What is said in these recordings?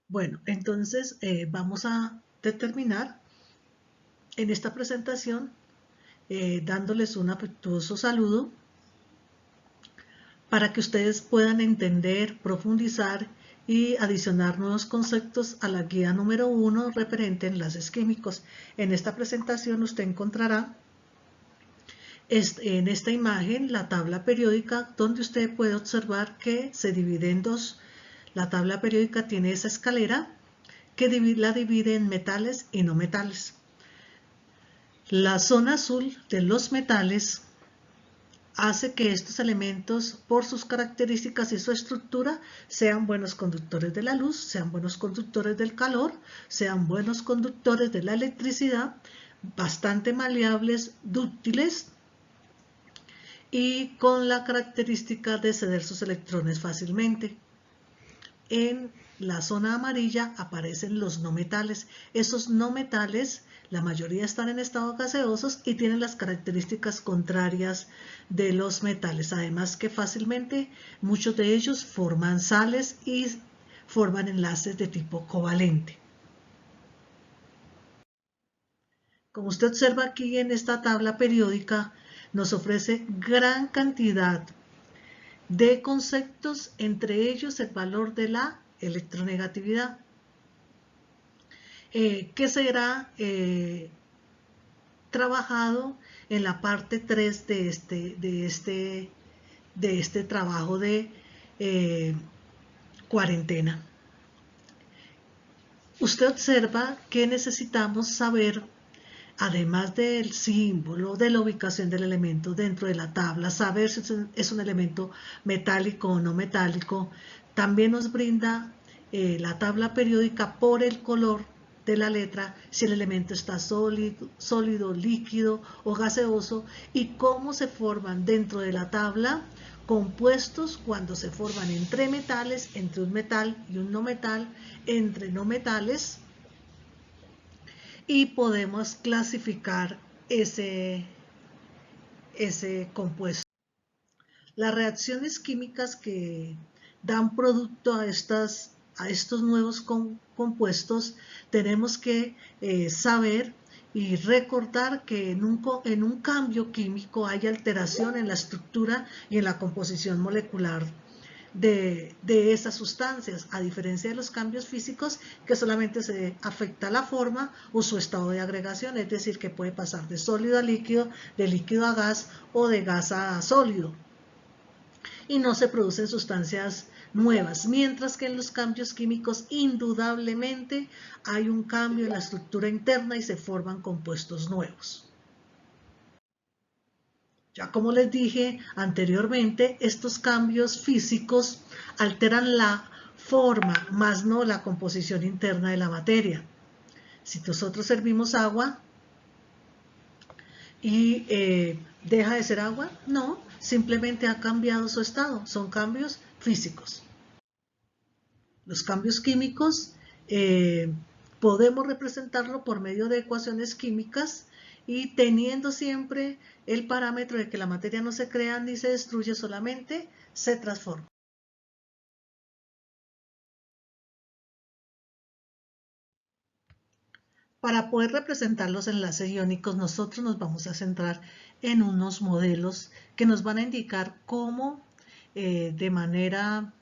Bueno, entonces vamos a determinar en esta presentación, dándoles un afectuoso saludo para que ustedes puedan entender, profundizar y adicionar nuevos conceptos a la guía número 1 referente a enlaces químicos. En esta presentación usted encontrará en esta imagen la tabla periódica, donde usted puede observar que se divide en dos. La tabla periódica tiene esa escalera que la divide en metales y no metales. La zona azul de los metales hace que estos elementos, por sus características y su estructura, sean buenos conductores de la luz, sean buenos conductores del calor, sean buenos conductores de la electricidad, bastante maleables, dúctiles y con la característica de ceder sus electrones fácilmente. En la zona amarilla aparecen los no metales. Esos no metales, la mayoría están en estado gaseosos y tienen las características contrarias de los metales. Además que fácilmente muchos de ellos forman sales y forman enlaces de tipo covalente. Como usted observa aquí en esta tabla periódica, nos ofrece gran cantidad de conceptos, entre ellos el valor de la electronegatividad, que será trabajado en la parte 3 de este trabajo de cuarentena. Usted observa que necesitamos saber, además del símbolo, de la ubicación del elemento dentro de la tabla, saber si es un elemento metálico o no metálico. También nos brinda la tabla periódica por el color de la letra, si el elemento está sólido, líquido o gaseoso, y cómo se forman dentro de la tabla compuestos cuando se forman entre metales, entre un metal y un no metal, entre no metales, y podemos clasificar ese compuesto. Las reacciones químicas que dan producto a estos nuevos compuestos, tenemos que saber y recordar que en un cambio químico hay alteración en la estructura y en la composición molecular de esas sustancias, a diferencia de los cambios físicos que solamente se afecta la forma o su estado de agregación, es decir, que puede pasar de sólido a líquido, de líquido a gas o de gas a sólido, y no se producen sustancias nuevas, mientras que en los cambios químicos indudablemente hay un cambio en la estructura interna y se forman compuestos nuevos. Ya como les dije anteriormente, estos cambios físicos alteran la forma, más no la composición interna de la materia. Si nosotros servimos agua y deja de ser agua, no, simplemente ha cambiado su estado, son cambios físicos. Los cambios químicos podemos representarlo por medio de ecuaciones químicas y teniendo siempre el parámetro de que la materia no se crea ni se destruye, solamente se transforma. Para poder representar los enlaces iónicos, nosotros nos vamos a centrar en unos modelos que nos van a indicar cómo de manera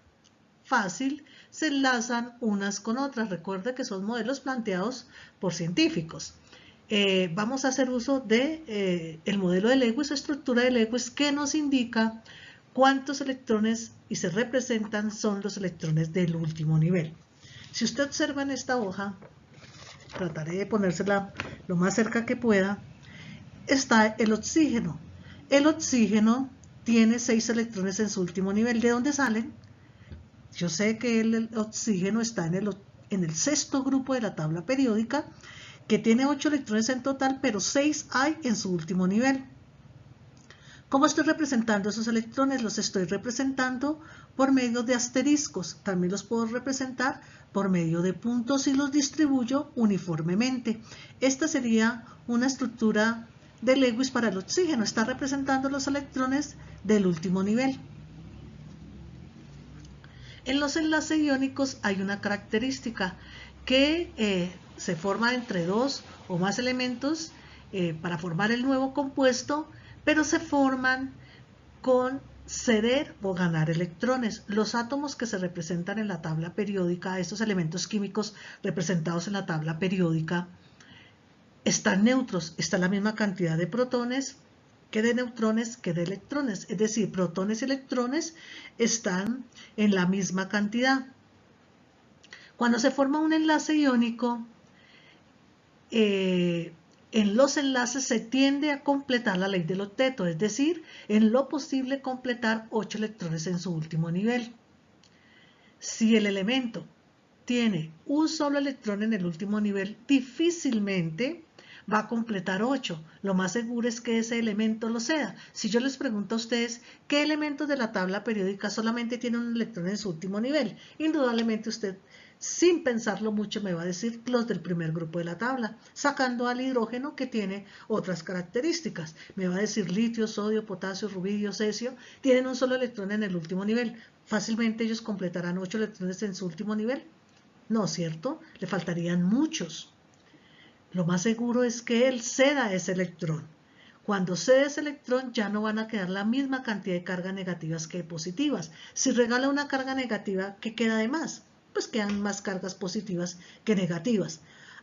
fácil se enlazan unas con otras. Recuerde que son modelos planteados por científicos. Vamos a hacer uso de el modelo de Lewis, estructura de Lewis, que nos indica cuántos electrones y se representan son los electrones del último nivel. Si usted observa en esta hoja, trataré de ponérsela lo más cerca que pueda, está el oxígeno. El oxígeno tiene 6 electrones en su último nivel. ¿De dónde salen? Yo sé que el oxígeno está en el sexto grupo de la tabla periódica, que tiene 8 electrones en total, pero 6 hay en su último nivel. ¿Cómo estoy representando esos electrones? Los estoy representando por medio de asteriscos. También los puedo representar por medio de puntos y los distribuyo uniformemente. Esta sería una estructura de Lewis para el oxígeno. Está representando los electrones del último nivel. En los enlaces iónicos hay una característica que se forma entre dos o más elementos para formar el nuevo compuesto, pero se forman con ceder o ganar electrones. Los átomos que se representan en la tabla periódica, estos elementos químicos representados en la tabla periódica, están neutros, está la misma cantidad de protones que de neutrones que de electrones, es decir, protones y electrones están en la misma cantidad. Cuando se forma un enlace iónico, en los enlaces se tiende a completar la ley del octeto, es decir, en lo posible completar 8 electrones en su último nivel. Si el elemento tiene un solo electrón en el último nivel, difícilmente va a completar 8. Lo más seguro es que ese elemento lo sea. Si yo les pregunto a ustedes qué elementos de la tabla periódica solamente tienen un electrón en su último nivel, indudablemente usted, sin pensarlo mucho, me va a decir los del primer grupo de la tabla, sacando al hidrógeno que tiene otras características. Me va a decir litio, sodio, potasio, rubidio, cesio, tienen un solo electrón en el último nivel. Fácilmente ellos completarán 8 electrones en su último nivel. No, ¿cierto? Le faltarían muchos. Lo más seguro es que él ceda ese electrón. Cuando cede ese electrón ya no van a quedar la misma cantidad de cargas negativas que positivas. Si regala una carga negativa, ¿qué queda de más? Pues quedan más cargas positivas que negativas.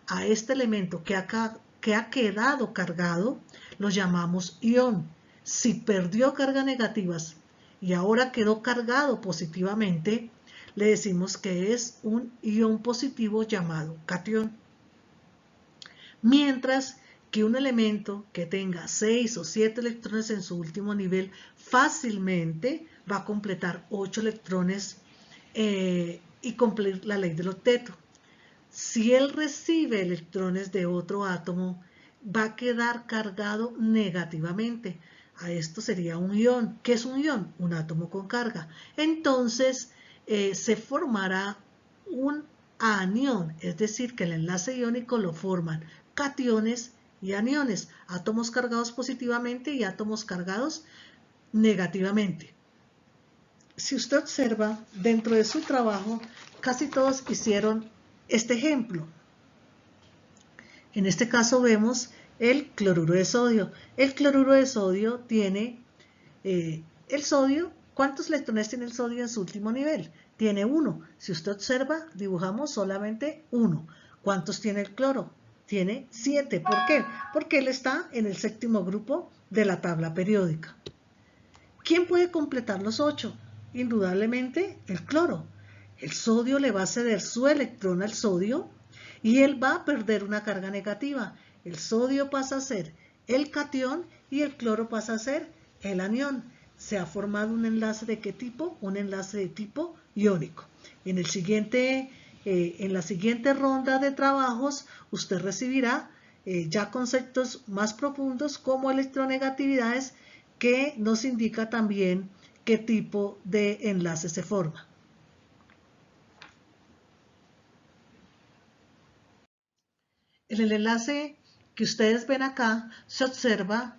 A este elemento que ha quedado cargado lo llamamos ión. Si perdió cargas negativas y ahora quedó cargado positivamente, le decimos que es un ión positivo llamado catión. Mientras que un elemento que tenga 6 o 7 electrones en su último nivel fácilmente va a completar 8 electrones y cumplir la ley del octeto. Si él recibe electrones de otro átomo, va a quedar cargado negativamente. A esto sería un ión. ¿Qué es un ión? Un átomo con carga. Entonces se formará un anión, es decir, que el enlace iónico lo forman cationes y aniones, átomos cargados positivamente y átomos cargados negativamente. Si usted observa, dentro de su trabajo, casi todos hicieron este ejemplo. En este caso vemos el cloruro de sodio. El cloruro de sodio tiene, el sodio, ¿cuántos electrones tiene el sodio en su último nivel? Tiene 1. Si usted observa, dibujamos solamente 1. ¿Cuántos tiene el cloro? Tiene 7. ¿Por qué? Porque él está en el séptimo grupo de la tabla periódica. ¿Quién puede completar los 8? Indudablemente el cloro. El sodio le va a ceder su electrón al sodio y él va a perder una carga negativa. El sodio pasa a ser el catión y el cloro pasa a ser el anión. Se ha formado un enlace ¿de qué tipo? Un enlace de tipo iónico. En la siguiente ronda de trabajos usted recibirá ya conceptos más profundos como electronegatividades que nos indica también qué tipo de enlace se forma. En el enlace que ustedes ven acá se observa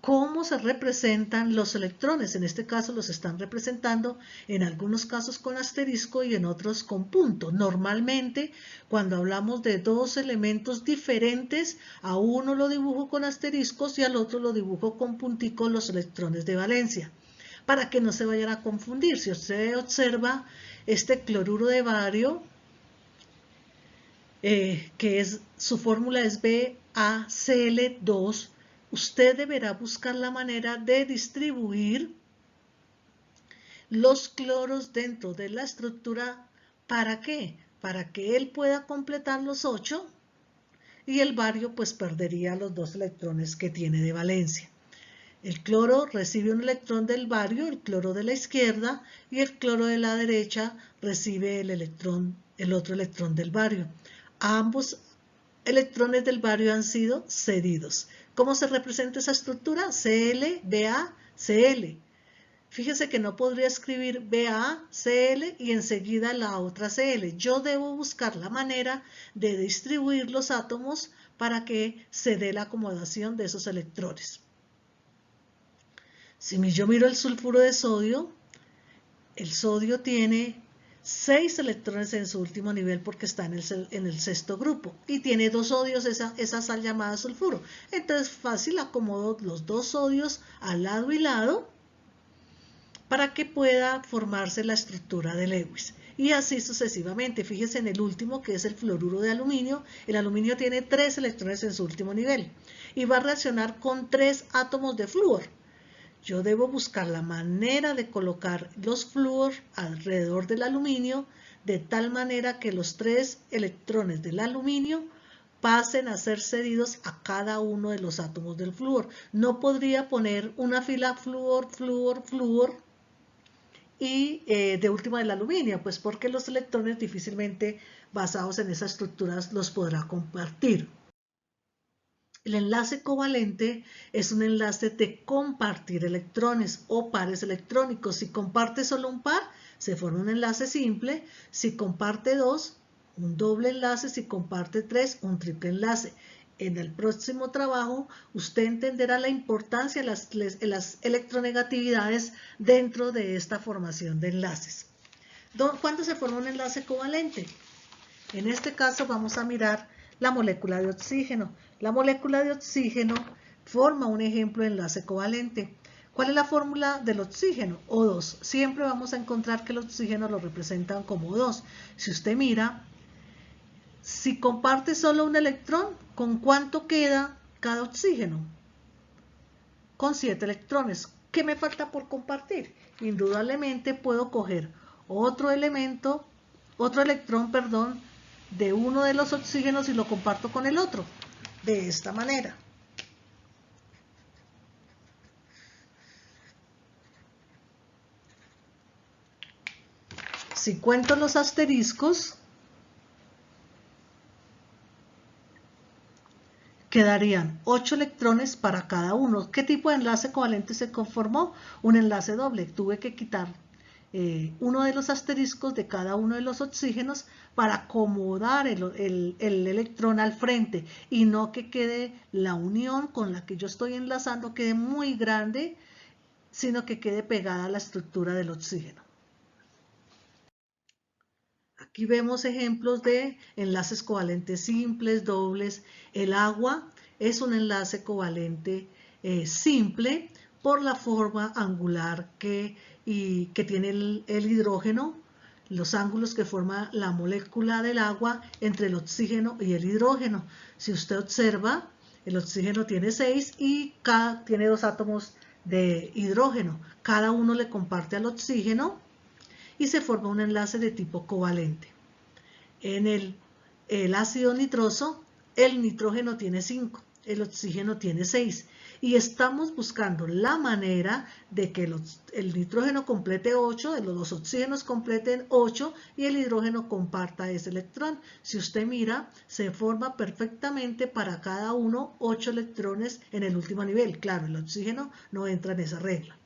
cómo se representan los electrones. En este caso los están representando en algunos casos con asterisco y en otros con punto. Normalmente cuando hablamos de dos elementos diferentes, a uno lo dibujo con asteriscos y al otro lo dibujo con punticos, los electrones de valencia, para que no se vayan a confundir. Si usted observa este cloruro de bario, su fórmula es BaCl2, usted deberá buscar la manera de distribuir los cloros dentro de la estructura. ¿Para qué? Para que él pueda completar los 8 y el bario pues perdería los 2 electrones que tiene de valencia. El cloro recibe un electrón del bario, el cloro de la izquierda, y el cloro de la derecha recibe el otro electrón del bario. Ambos electrones del bario han sido cedidos. ¿Cómo se representa esa estructura? Cl, Ba, Cl. Fíjese que no podría escribir Ba, Cl y enseguida la otra Cl. Yo debo buscar la manera de distribuir los átomos para que se dé la acomodación de esos electrones. Si yo miro el sulfuro de sodio, el sodio tiene 6 electrones en su último nivel porque está en el sexto grupo y tiene 2 sodios esa sal llamada sulfuro. Entonces fácil acomodo los 2 sodios al lado y lado para que pueda formarse la estructura de Lewis. Y así sucesivamente. Fíjense en el último, que es el fluoruro de aluminio. El aluminio tiene 3 electrones en su último nivel y va a reaccionar con 3 átomos de flúor. Yo debo buscar la manera de colocar los flúor alrededor del aluminio de tal manera que los 3 electrones del aluminio pasen a ser cedidos a cada uno de los átomos del flúor. No podría poner una fila flúor, flúor, flúor y de última del aluminio, pues porque los electrones difícilmente basados en esas estructuras los podrá compartir. El enlace covalente es un enlace de compartir electrones o pares electrónicos. Si comparte solo un par, se forma un enlace simple. Si comparte 2, un doble enlace. Si comparte 3, un triple enlace. En el próximo trabajo, usted entenderá la importancia de las electronegatividades dentro de esta formación de enlaces. ¿Cuándo se forma un enlace covalente? En este caso vamos a mirar la molécula de oxígeno. La molécula de oxígeno forma un ejemplo de enlace covalente. ¿Cuál es la fórmula del oxígeno? O2. Siempre vamos a encontrar que el oxígeno lo representan como O2. Si usted mira, si comparte solo un electrón, ¿con cuánto queda cada oxígeno? Con 7 electrones. ¿Qué me falta por compartir? Indudablemente puedo coger otro electrón, de uno de los oxígenos y lo comparto con el otro, de esta manera. Si cuento los asteriscos, quedarían 8 electrones para cada uno. ¿Qué tipo de enlace covalente se conformó? Un enlace doble. Tuve que quitar uno de los asteriscos de cada uno de los oxígenos para acomodar el electrón al frente y no que quede la unión con la que yo estoy enlazando quede muy grande, sino que quede pegada a la estructura del oxígeno. Aquí vemos ejemplos de enlaces covalentes simples, dobles. El agua es un enlace covalente simple por la forma angular que tiene el hidrógeno, los ángulos que forma la molécula del agua entre el oxígeno y el hidrógeno. Si usted observa, el oxígeno tiene 6 y tiene 2 átomos de hidrógeno. Cada uno le comparte al oxígeno y se forma un enlace de tipo covalente. En el ácido nitroso, el nitrógeno tiene 5, el oxígeno tiene 6 y estamos buscando la manera de que el nitrógeno complete 8, los oxígenos completen 8 y el hidrógeno comparta ese electrón. Si usted mira, se forma perfectamente para cada uno 8 electrones en el último nivel. Claro, el oxígeno no entra en esa regla.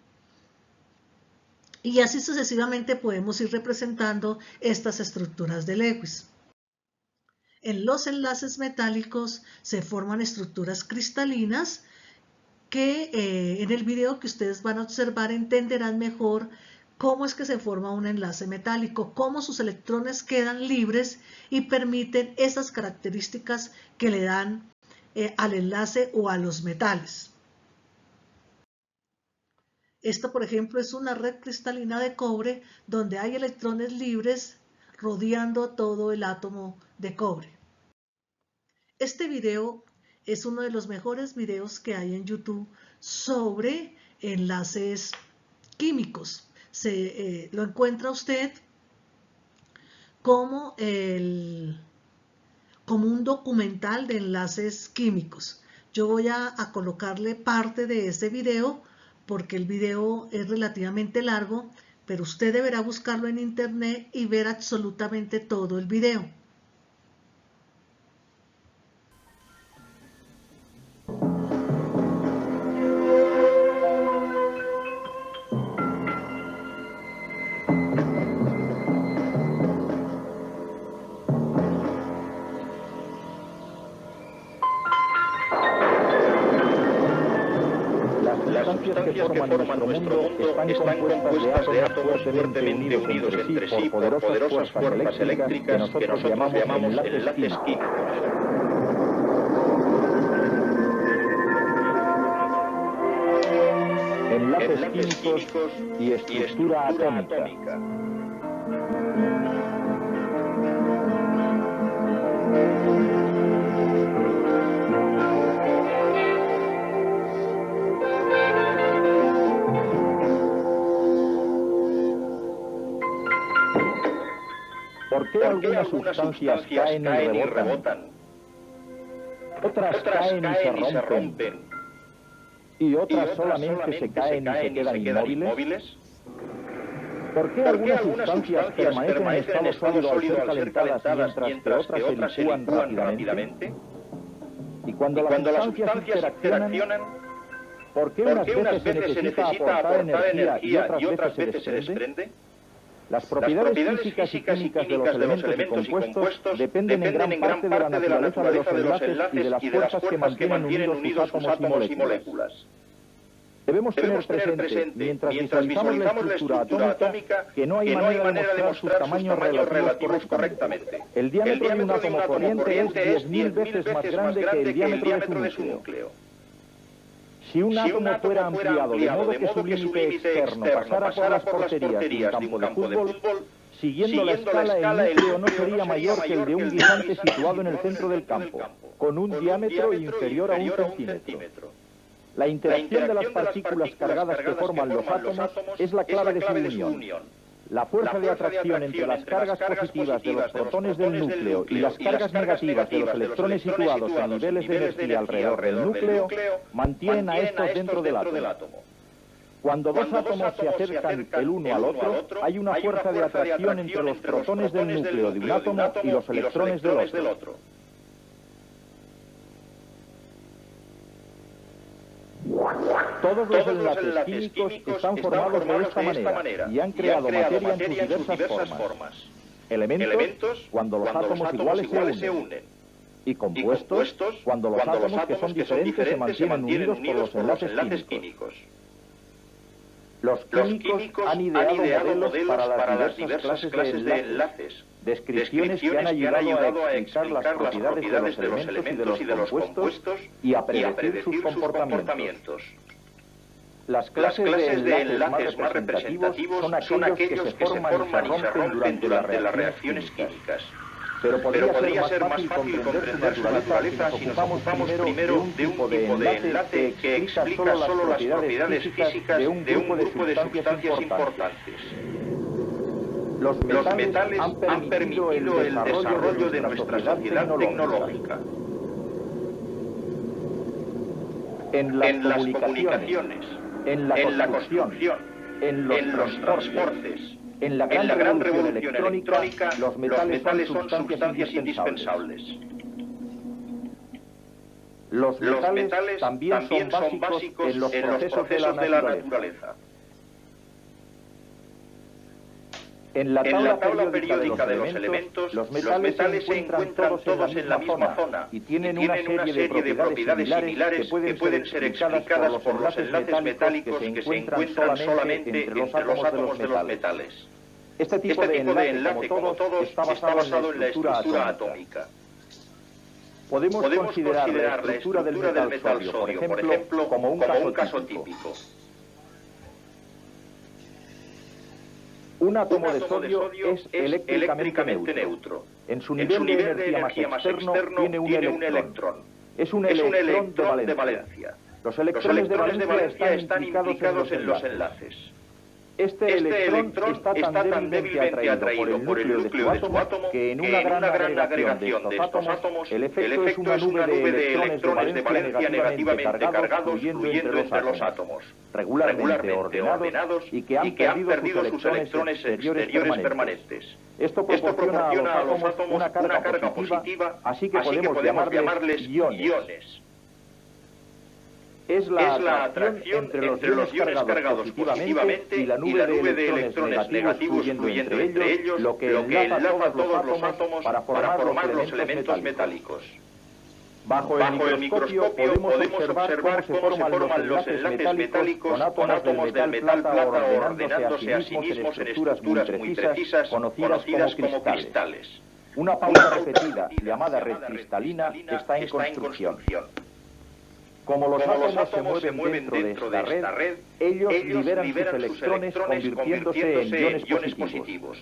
Y así sucesivamente podemos ir representando estas estructuras de Lewis. En los enlaces metálicos se forman estructuras cristalinas que en el video que ustedes van a observar entenderán mejor cómo es que se forma un enlace metálico, cómo sus electrones quedan libres y permiten esas características que le dan al enlace o a los metales. Esto, por ejemplo, es una red cristalina de cobre donde hay electrones libres rodeando todo el átomo de cobre. Este video es uno de los mejores videos que hay en YouTube sobre enlaces químicos. Lo encuentra usted como un documental de enlaces químicos. Yo voy a colocarle parte de ese video porque el video es relativamente largo, pero usted deberá buscarlo en internet y ver absolutamente todo el video. sustancias que forman nuestro mundo están compuestas de átomos fuertemente unidos entre sí por poderosas fuerzas eléctricas que nosotros llamamos enlaces químicos. Enlaces químicos y estructura atómica. ¿Por qué algunas sustancias caen y rebotan? Otras caen y se rompen. ¿Y otras solamente se caen y se quedan inmóviles? ¿Por qué algunas sustancias permanecen en estado sólido al ser calentadas mientras que otras se licúan rápidamente? Y cuando las sustancias interaccionan, ¿por qué unas veces se necesita aportar energía y otras veces se desprende? Las propiedades físicas y químicas de los elementos y compuestos dependen en gran parte de la naturaleza de los enlaces y de las fuerzas que mantienen unidos sus átomos y moléculas. Debemos tener presente, mientras visualizamos la estructura atómica, que no hay manera de mostrar sus tamaños relativos correctamente. El diámetro de un átomo corriente es 10.000 veces más grande que el diámetro de su núcleo. Si un átomo fuera ampliado de modo que su límite externo pasara por las porterías de un campo de fútbol, siguiendo la escala, el núcleo no sería mayor que el de un guisante situado en el centro del campo, con un diámetro inferior a 1 centímetro. La interacción de las partículas cargadas que forman los átomos es la clave de su unión. La fuerza de atracción entre las cargas positivas de los protones del núcleo y las cargas negativas de los electrones situados en niveles de energía alrededor del núcleo mantienen a estos dentro del átomo. Cuando dos átomos se acercan el uno al otro, hay una fuerza de atracción entre los protones del núcleo de un átomo y los electrones del otro. Todos los enlaces químicos están formados de esta manera y han creado materia en sus diversas formas. Elementos, cuando los átomos iguales se unen. Y compuestos, cuando los átomos que son diferentes se mantienen unidos por los enlaces químicos. Los químicos han ideado modelos para las diversas clases de enlaces, descripciones que han ayudado a explicar las propiedades de los elementos y de los compuestos y a predecir sus comportamientos. Las clases de enlaces más representativos son aquellos que se forman y se rompen durante las reacciones químicas. Pero podría ser más fácil comprender su naturaleza si nos ocupamos primero de un tipo de enlace que explica solo las propiedades físicas de un grupo de sustancias importantes. Los metales han permitido el desarrollo de nuestra sociedad tecnológica. En las comunicaciones, en la construcción, en los transportes, en la gran revolución electrónica, los metales son sustancias indispensables. Los metales también son básicos en los procesos de la naturaleza. En la tabla periódica de los elementos, los metales se encuentran todos en la misma zona y tienen una serie de propiedades similares que pueden ser explicadas por los enlaces metálicos que se encuentran solamente entre los átomos de los metales. Este tipo de enlace, como todos, está basado en la estructura atómica. Podemos considerar la estructura del metal sodio, por ejemplo, como un caso típico. Un átomo de sodio es eléctricamente neutro. En su nivel de energía más externo tiene un electrón. Es un electrón de valencia. Los electrones de valencia están implicados en los enlaces. Este electrón está tan débilmente atraído por el núcleo de su átomo que en una gran agregación de estos átomos el efecto es una nube de electrones de valencia negativamente cargados fluyendo entre los átomos, regularmente ordenados y que han perdido sus electrones exteriores permanentes. Esto proporciona a los átomos una carga positiva, así que podemos llamarles iones. Es la atracción entre los iones cargados positivamente y la nube de electrones negativos fluyendo entre ellos, lo que enlaza todos los átomos para formar los elementos metálicos. Bajo el microscopio podemos observar cómo se forman los enlaces metálicos con átomos del metal plata ordenándose a sí mismos en estructuras muy precisas conocidas como cristales. Una pauta repetida, llamada red cristalina, está en construcción. Como los átomos se mueven dentro de esta red, ellos liberan sus electrones convirtiéndose en iones positivos.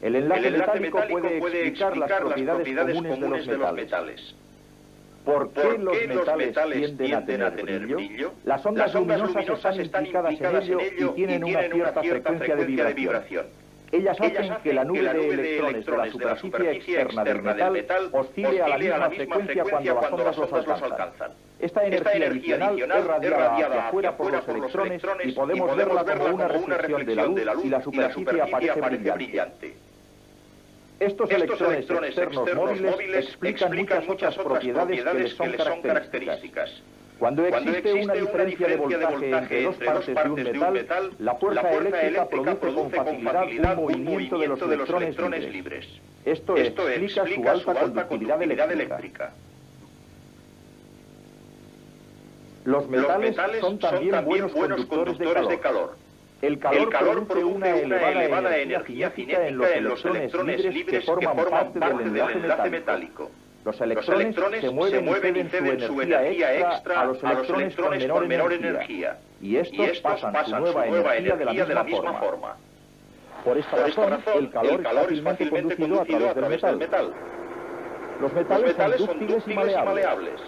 El enlace metálico puede explicar las propiedades comunes de los metales. ¿Por qué los metales tienden a tener brillo? Las ondas luminosas están implicadas en ello y tienen una cierta frecuencia de vibración. Ellas hacen que la nube de electrones de la superficie externa del metal oscile a la misma frecuencia cuando las ondas los alcanzan. Esta energía adicional es radiada hacia afuera por los electrones y podemos verla como una reflexión de la luz y la superficie aparece brillante. Estos electrones externos móviles explican muchas otras propiedades que les son características. Cuando existe una diferencia de voltaje entre dos partes de un metal, la fuerza eléctrica produce con facilidad un movimiento de los electrones libres. Esto explica su alta conductividad eléctrica. Los metales son también buenos conductores de calor. El calor produce una elevada energía cinética en los electrones libres que forman parte del enlace metálico. Los electrones se mueven y ceden su energía extra a los electrones con menor energía, y estos pasan su nueva energía de la misma forma. Por esta razón, el calor es fácilmente conducido a través del metal. Los metales son dúctiles y maleables.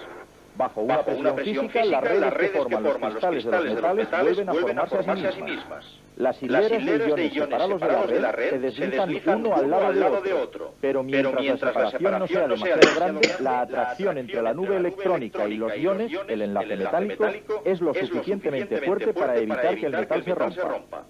Bajo una presión física, las redes que forman los cristales de los metales vuelven a formarse a sí mismas. Las hileras de iones separados de la red se deslizan uno al lado de otro, pero mientras la separación no sea demasiado grande, la atracción entre la nube electrónica y los iones, el enlace metálico, es lo suficientemente fuerte para evitar que el metal se rompa.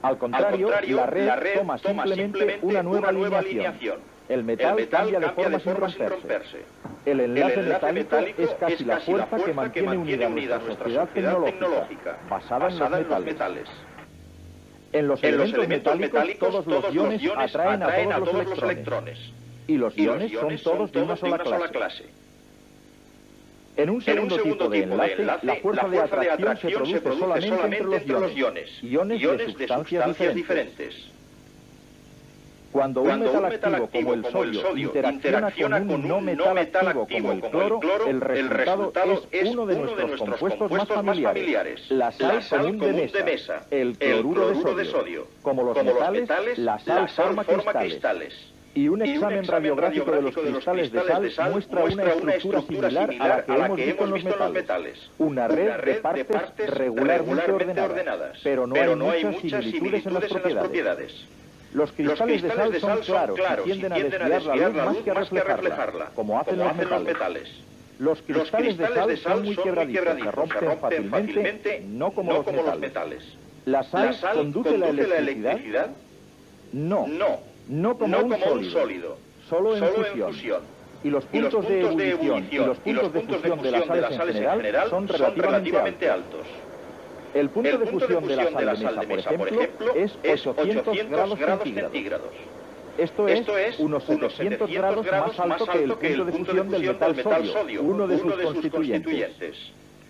Al contrario, la red toma simplemente una nueva alineación. El metal cambia de forma sin romperse. El enlace metálico es casi la fuerza que mantiene unida nuestra sociedad tecnológica, basada en los metales. En los elementos metálicos, todos los iones atraen a todos los electrones. Y los iones son todos de una sola clase. En un segundo tipo de enlace, la fuerza de atracción se produce solamente entre los iones de sustancias diferentes. Cuando un metal activo como el sodio interacciona con un no metal activo como el cloro, el resultado es uno de nuestros compuestos más familiares, la sal común de mesa, el cloruro de sodio. Como los metales, la sal forma cristales. Y un examen radiográfico de los cristales de sal muestra una estructura similar a la que hemos visto en los metales. Una red de partes regularmente ordenadas, pero no hay muchas similitudes en las propiedades. Los cristales de sal son claros y tienden a desviar la luz más que a reflejarla, como hacen los metales. Los cristales de sal son muy quebradizos, se rompen fácilmente, no como los metales. ¿La sal conduce la electricidad? No como un sólido, solo en fusión. Y los puntos de ebullición y los puntos de fusión de las sales en general son relativamente altos. El punto de fusión de la sal de mesa, por ejemplo, es 800 grados centígrados. Esto es unos 700 grados más alto que el punto de fusión del metal sodio, uno de sus constituyentes.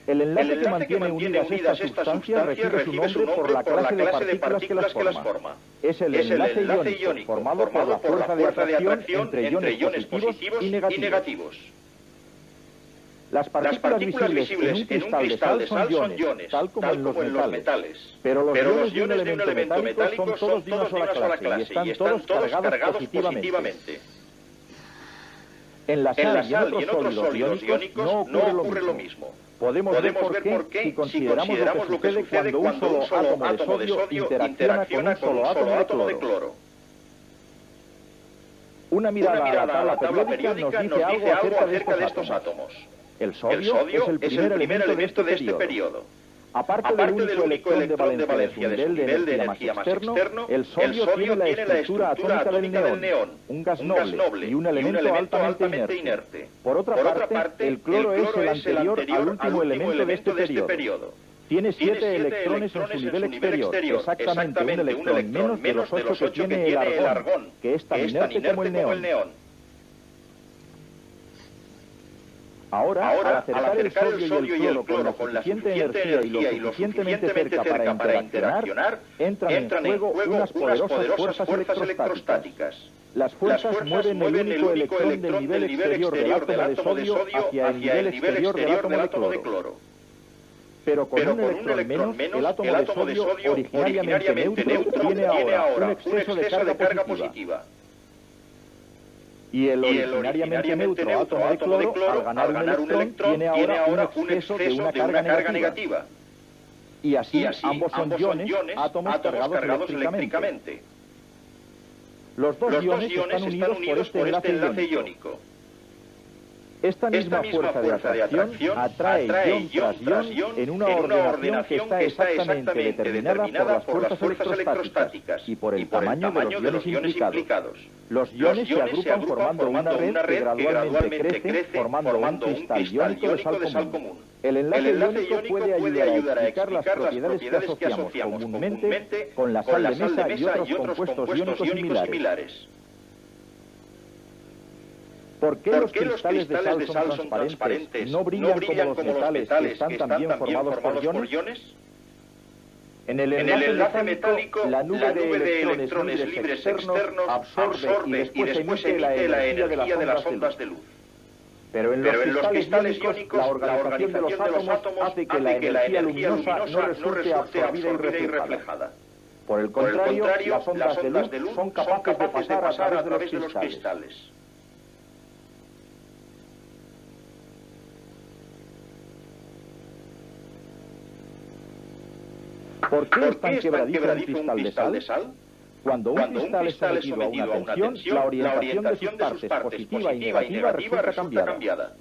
El enlace que mantiene unidas estas sustancias recibe su nombre por la clase de partículas que las forma. Es el enlace iónico, formado por la fuerza de atracción entre iones positivos y negativos. Las partículas visibles en un cristal de sal son iones, tal como en los metales. Pero los iones de un elemento metálico son todos de una sola clase y están todos cargados positivamente. En la sal y en otros sólidos iónicos no ocurre lo mismo. Podemos ver por qué si consideramos lo que sucede cuando un solo átomo de sodio interacciona con un solo átomo de cloro. Una mirada a la tabla periódica nos dice algo acerca de estos átomos. El sodio es el primer elemento de este periodo. Aparte del único electrón de valencia de su nivel de energía más externo, el sodio tiene la estructura atómica del neón, un gas noble y un elemento altamente inerte. Por otra parte, el cloro es el anterior al último elemento de este periodo. Tiene 7 electrones en su nivel exterior, exactamente un electrón menos de los 8 que tiene el argón, que es tan inerte como el neón. Ahora, al acercar el sodio y el cloro con la suficiente energía y lo suficientemente cerca para interaccionar, entran en juego unas poderosas fuerzas electrostáticas. Las fuerzas mueven el único electrón del nivel exterior del átomo de sodio hacia el nivel exterior del átomo de cloro. Pero con un electrón menos, el átomo de sodio, originariamente neutro, tiene ahora un exceso de carga positiva. Y el originariamente neutro átomo de cloro, al ganar un electrón, tiene ahora un exceso de una carga negativa. Y así ambos son iones, átomos cargados eléctricamente. Los dos iones están unidos por este enlace iónico. Esta misma fuerza de atracción atrae ion tras ion en una ordenación que está exactamente determinada por las fuerzas electrostáticas y por el tamaño de los iones implicados. Los iones se agrupan formando una red que gradualmente crece, formando un cristal iónico de sal común. El enlace iónico puede ayudar a explicar las propiedades que asociamos comúnmente con la sal de mesa y otros compuestos iónicos similares. ¿Por qué los cristales de sal son transparentes? ¿No brillan como los metales que están también formados por iones? En el enlace metálico, la nube de electrones libres externos absorbe y después emite la energía de las ondas de luz. Pero en los cristales iónicos, la organización de los átomos hace que la energía luminosa no resulte absorbida y reflejada. Por el contrario, las ondas de luz son capaces de pasar a través de los cristales. ¿Por qué es tan quebradizo un cristal de sal? Cuando un cristal es sometido a una tensión, la orientación de sus partes, positiva y negativa, resulta cambiada.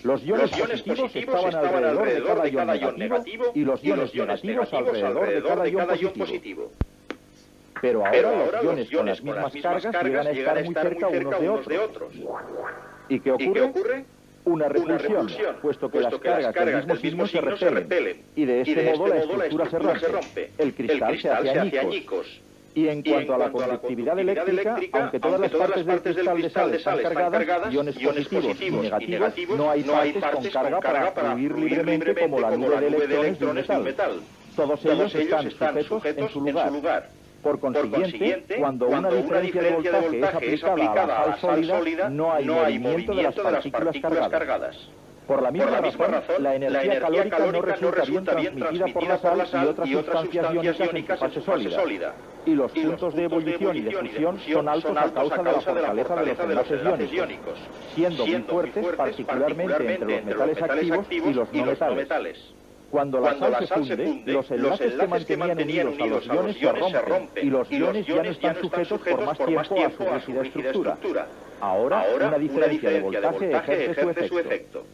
Los iones positivos estaban alrededor de cada ion negativo y los iones negativos alrededor de cada ion positivo. Pero ahora los iones con las mismas cargas llegan a estar muy cerca unos de otros. ¿Y qué ocurre? Una repulsión, puesto que las cargas del mismo signo se repelen, y de este modo la estructura se rompe, el cristal se hace añicos. Y en cuanto a la conductividad eléctrica, aunque todas las partes del cristal de sal están cargadas, iones positivos y negativos, no hay partes con carga para fluir libremente como la nube de electrones de un metal. Todos ellos están sujetos en su lugar. Por consiguiente, cuando una diferencia de voltaje es aplicada a la sal sólida, no hay movimiento de las partículas cargadas. Por la misma razón, la energía calórica no resulta bien transmitida por la sal y otras sustancias iónicas en su fase sólida. Y los puntos de ebullición y de fusión son altos a causa de la fortaleza de los enlaces iónicos, siendo muy fuertes particularmente entre los metales activos y los no metales. Cuando la sal se funde, los enlaces que mantenían unidos a los iones se rompen y los iones ya no están sujetos por más tiempo a su rígida estructura. Ahora, una diferencia de voltaje ejerce su efecto.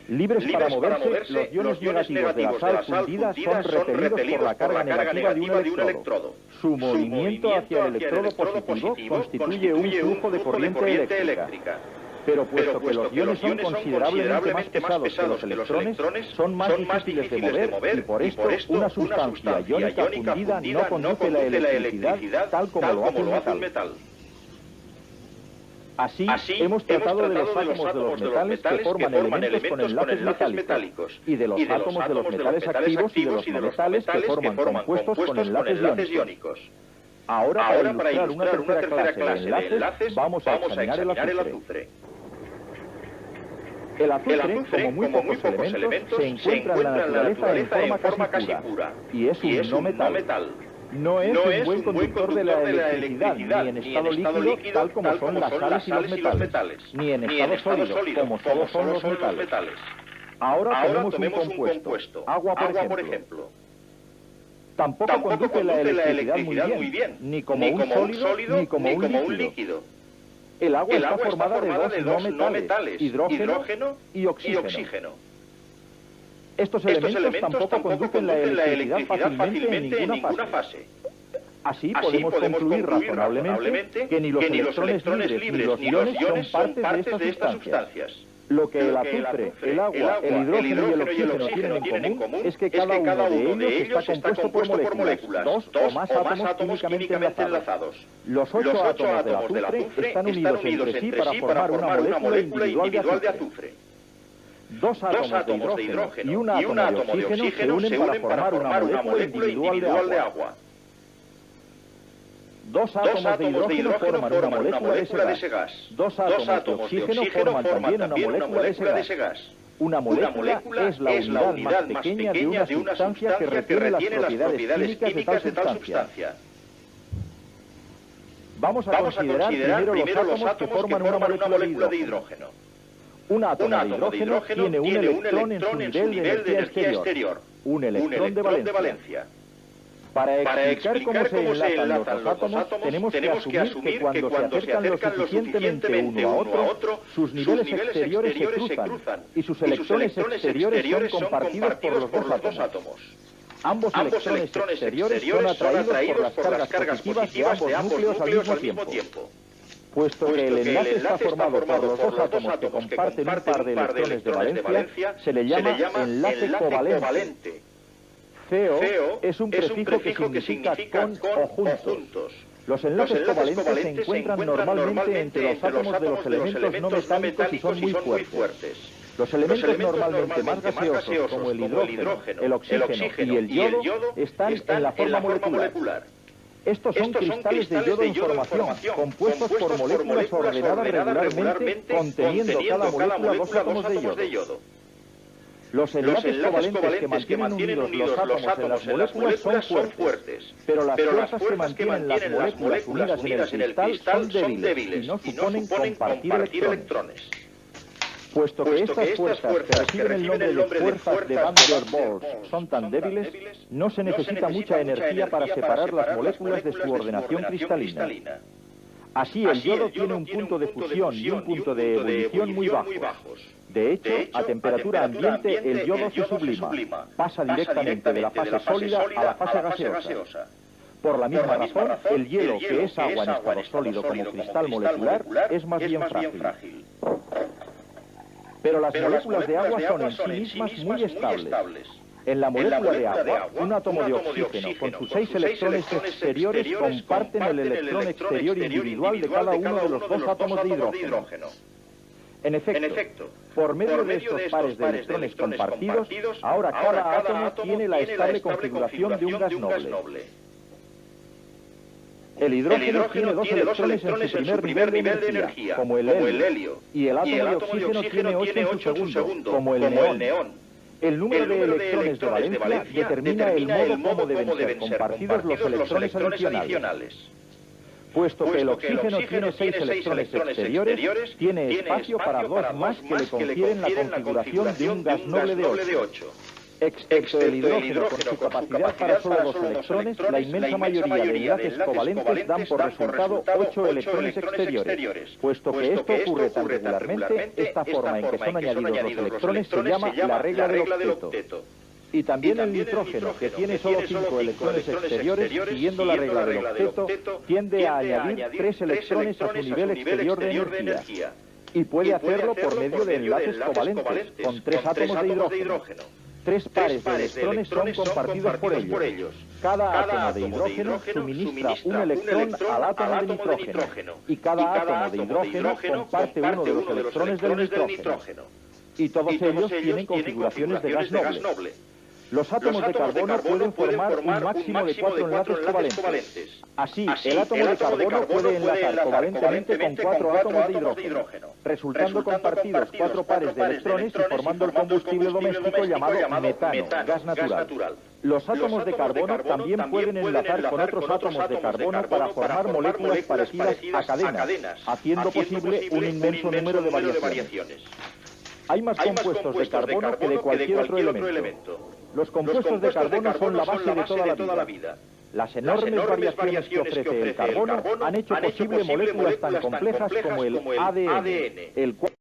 Libres para moverse, los iones negativos de la sal fundida son repelidos por la carga negativa de un electrodo. Su movimiento hacia el electrodo positivo constituye un flujo de corriente eléctrica. Pero puesto que los iones son considerablemente más pesados que los electrones, son más difíciles de mover y por esto una sustancia iónica fundida no conduce la electricidad tal como lo hace el metal. Así, hemos tratado de los átomos de los metales que forman elementos con enlaces metálicos y de los átomos de los metales activos y de los no metales que forman compuestos con enlaces iónicos. Ahora, para ilustrar una tercera clase de enlaces, vamos a examinar el azufre. El azufre, como muy pocos elementos, se encuentra en la naturaleza en forma casi pura y es un no metal. No es un buen conductor de la electricidad, ni en estado líquido, tal como son las sales y los metales, ni en estado sólido, como todos son los metales. Ahora tenemos un compuesto, agua por ejemplo. Tampoco conduce la electricidad muy bien, ni como un sólido, ni como un líquido. El agua está formada de dos no metales, hidrógeno y oxígeno. Estos elementos tampoco conducen la electricidad fácilmente en ninguna fase. Así podemos concluir razonablemente que ni los electrones libres ni los iones son partes de estas sustancias. Lo que el azufre, el agua, el hidrógeno y el oxígeno tienen en común es que cada uno de ellos está compuesto por moléculas, dos o más átomos químicamente enlazados. Los 8 átomos del azufre están unidos entre sí para formar una molécula individual de azufre. Dos átomos de hidrógeno y un átomo de oxígeno se unen para formar una molécula individual de agua. Dos átomos de hidrógeno forman una molécula de ese gas. Dos átomos de oxígeno forman también una molécula de ese gas. Una molécula es la unidad más pequeña de una sustancia que retiene las propiedades químicas de tal sustancia. Vamos a considerar primero los átomos que forman una molécula de hidrógeno. Un átomo de hidrógeno tiene un electrón en su nivel de energía exterior, un electrón de valencia. Para explicar cómo se enlazan los dos átomos, tenemos que asumir que cuando se acercan lo suficientemente uno a otro, sus niveles exteriores se cruzan y sus electrones exteriores son compartidos por los dos átomos. Ambos electrones exteriores son atraídos por las cargas positivas de ambos núcleos al mismo tiempo. Puesto que el enlace está formado por los dos átomos que comparten un par de electrones de valencia, se le llama enlace covalente. CO es un prefijo que significa con o juntos. Los enlaces covalentes se encuentran normalmente entre los átomos de los elementos no metálicos y son muy fuertes. Los elementos normalmente más gaseosos, como el hidrógeno, el oxígeno y el yodo, están en la forma molecular. Estos son cristales de yodo en formación, compuestos por moléculas ordenadas regularmente, conteniendo cada molécula dos átomos de yodo. Los enlaces covalentes que mantienen unidos los átomos en las moléculas son fuertes, pero las fuerzas que mantienen las moléculas unidas en el cristal son débiles y no suponen compartir electrones. Puesto que estas fuerzas que reciben el nombre de fuerzas de Van der Waals son tan débiles, no se necesita mucha energía para separar las moléculas de su ordenación cristalina. Así, el yodo tiene un punto de fusión y un punto de ebullición muy bajos. De hecho, a temperatura ambiente el yodo se sublima, pasa directamente de la fase sólida a la fase gaseosa. Por la misma razón, el hielo, que es agua en estado sólido como cristal molecular, es más bien frágil. Pero las moléculas de agua son en sí mismas muy estables. En la molécula de agua, un átomo de oxígeno con sus 6 electrones exteriores comparten el electrón exterior individual de cada uno de los dos átomos de hidrógeno. En efecto, por medio de estos pares de electrones compartidos, ahora cada átomo tiene la estable configuración de un gas noble. El hidrógeno tiene dos electrones en su primer nivel de energía, como el helio, y el átomo de oxígeno tiene 8 en su segundo, como el neón. El número de electrones de valencia determina el modo como deben ser compartidos los electrones adicionales. Puesto que el oxígeno tiene 6 electrones exteriores, tiene espacio para dos más que le confieren la configuración de un gas noble de 8. Excepto el hidrógeno con su capacidad para solo 2 electrones, la inmensa mayoría de enlaces covalentes dan por resultado 8 electrones exteriores. Puesto que esto ocurre tan regularmente, esta forma en que son añadidos los electrones se llama la regla del octeto. Y también el nitrógeno, que tiene solo 5 electrones exteriores, siguiendo la regla del octeto, tiende a añadir 3 electrones a su nivel exterior de energía. Y puede hacerlo por medio de enlaces covalentes, con 3 átomos de hidrógeno. 3 pares de electrones son compartidos por ellos. Cada átomo de hidrógeno suministra un electrón al átomo de nitrógeno, y cada átomo de hidrógeno comparte uno de los electrones del nitrógeno. Y todos ellos tienen configuraciones de gas noble. Los átomos de carbono pueden formar un máximo de 4 enlaces covalentes. Así, el átomo de carbono puede enlazar covalentemente con 4 átomos de hidrógeno, resultando compartidos 4 pares de electrones y formando el combustible doméstico llamado metano, gas natural. Los átomos de carbono también pueden enlazar con otros átomos de carbono para formar moléculas parecidas a cadenas, haciendo posible un inmenso número de variaciones. Hay más compuestos de carbono que de cualquier otro elemento. Los compuestos de carbono son la base de toda la vida. Las enormes variaciones que ofrece el carbono han hecho posible moléculas tan complejas como el ADN, el cual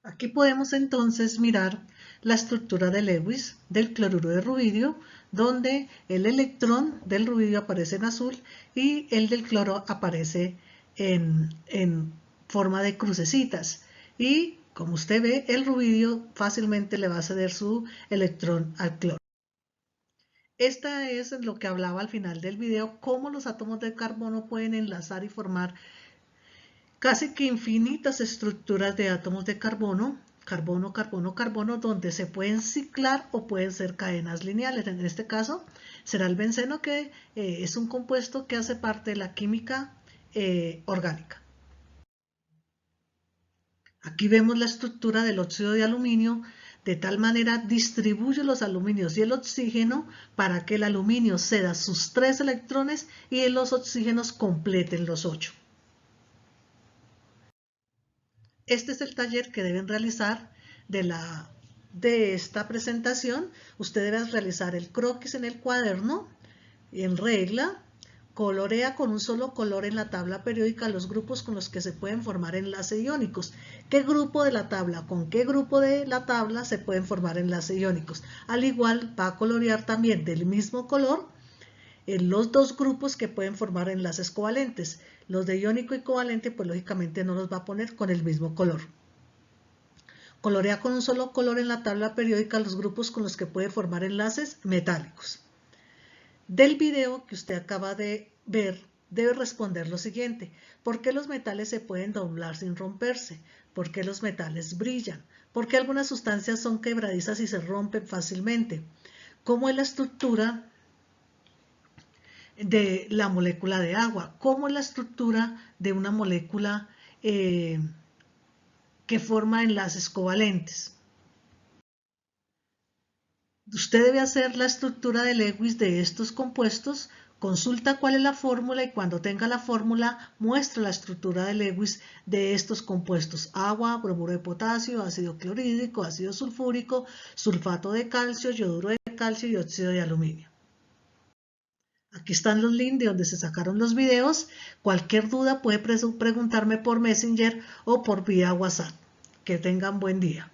Aquí podemos entonces mirar la estructura de Lewis del cloruro de rubidio, donde el electrón del rubidio aparece en azul y el del cloro aparece en forma de crucecitas. Y como usted ve, el rubidio fácilmente le va a ceder su electrón al cloro. Esta es lo que hablaba al final del video, cómo los átomos de carbono pueden enlazar y formar casi que infinitas estructuras de átomos de carbono, carbono, carbono, carbono, donde se pueden ciclar o pueden ser cadenas lineales. En este caso será el benceno, que es un compuesto que hace parte de la química orgánica. Aquí vemos la estructura del óxido de aluminio. De tal manera distribuye los aluminios y el oxígeno para que el aluminio ceda sus 3 electrones y los oxígenos completen los 8. Este es el taller que deben realizar de esta presentación. Usted debe realizar el croquis en el cuaderno, en regla, colorea con un solo color en la tabla periódica los grupos con los que se pueden formar enlaces iónicos. ¿Qué grupo de la tabla con qué grupo de la tabla se pueden formar enlaces iónicos? Al igual va a colorear también del mismo color en los dos grupos que pueden formar enlaces covalentes. Los de iónico y covalente, pues lógicamente no los va a poner con el mismo color. Colorea con un solo color en la tabla periódica los grupos con los que puede formar enlaces metálicos. Del video que usted acaba de ver, debe responder lo siguiente: ¿por qué los metales se pueden doblar sin romperse? ¿Por qué los metales brillan? ¿Por qué algunas sustancias son quebradizas y se rompen fácilmente? ¿Cómo es la estructura de la molécula de agua? ¿Cómo es la estructura de una molécula que forma enlaces covalentes? Usted debe hacer la estructura de Lewis de estos compuestos, consulta cuál es la fórmula y cuando tenga la fórmula muestra la estructura de Lewis de estos compuestos: agua, bromuro de potasio, ácido clorhídrico, ácido sulfúrico, sulfato de calcio, yoduro de calcio y óxido de aluminio. Aquí están los links de donde se sacaron los videos. Cualquier duda puede preguntarme por Messenger o por vía WhatsApp. Que tengan buen día.